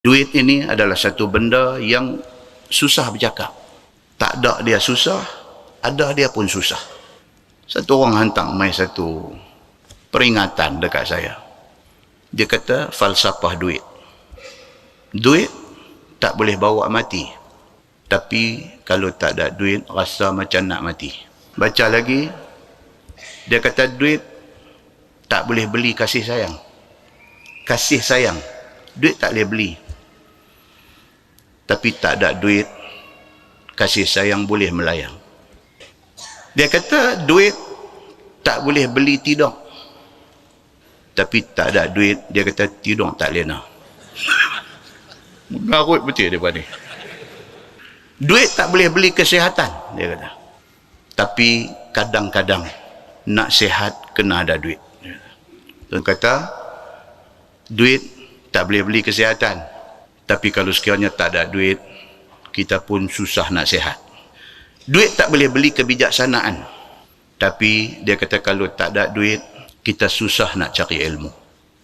Duit ini adalah satu benda yang susah bercakap. Tak ada dia susah, ada dia pun susah. Satu orang hantar mai satu peringatan dekat saya. Dia kata falsafah duit. Duit tak boleh bawa mati. Tapi kalau tak ada duit, rasa macam nak mati. Baca lagi, dia kata duit tak boleh beli kasih sayang. Kasih sayang, duit tak boleh beli. Tapi tak ada duit, kasih sayang boleh melayang. Dia kata duit tak boleh beli tidur. Tapi tak ada duit, dia kata tidur tak lena. Mengarut betul dia ni. Duit tak boleh beli kesihatan, dia kata. Tapi kadang-kadang nak sihat kena ada duit. Dia kata duit tak boleh beli kesihatan. Tapi kalau sekiranya tak ada duit, kita pun susah nak sihat. Duit tak boleh beli kebijaksanaan. Tapi dia kata kalau tak ada duit, kita susah nak cari ilmu.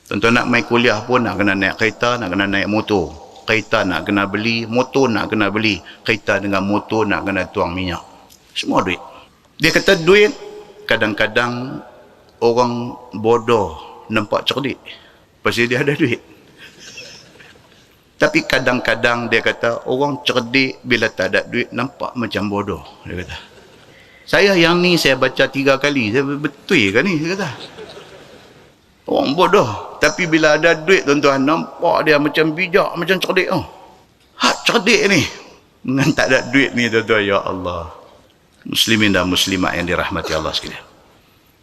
Tuan-tuan nak main kuliah pun nak kena naik kereta, nak kena naik motor. Kereta nak kena beli, motor nak kena beli. Kereta dengan motor nak kena tuang minyak. Semua duit. Dia kata duit, kadang-kadang orang bodoh nampak cerdik. Pasal dia ada duit. Tapi kadang-kadang dia kata orang cerdik bila tak ada duit nampak macam bodoh. Dia kata. Saya yang ni saya baca 3 kali. Saya betul ke ni? Dia kata. Orang bodoh. Tapi bila ada duit tuan-tuan nampak dia macam bijak, macam cerdik. Oh. Hak cerdik ni. Dengan tak ada duit ni tuan-tuan. Ya Allah. Muslimin dan muslimat yang dirahmati Allah sekalian.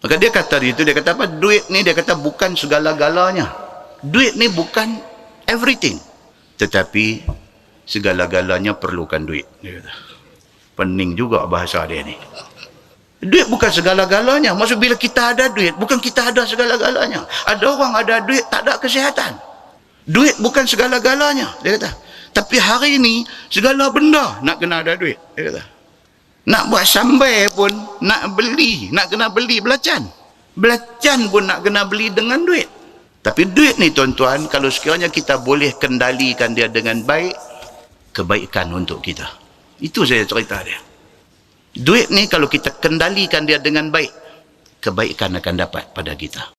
Maka dia kata itu, dia kata apa? Duit ni dia kata bukan segala-galanya. Duit ni bukan everything. Tetapi segala-galanya perlukan duit. Dia kata. Pening juga bahasa dia ni. Duit bukan segala-galanya. Maksud bila kita ada duit, bukan kita ada segala-galanya. Ada orang ada duit, tak ada kesihatan. Duit bukan segala-galanya. Dia kata. Tapi hari ini, segala benda nak kena ada duit. Dia kata. Nak buat sambai pun, nak kena beli belacan. Belacan pun nak kena beli dengan duit. Tapi duit ni tuan-tuan, kalau sekiranya kita boleh kendalikan dia dengan baik, kebaikan untuk kita. Itu saya cerita dia. Duit ni kalau kita kendalikan dia dengan baik, kebaikan akan dapat pada kita.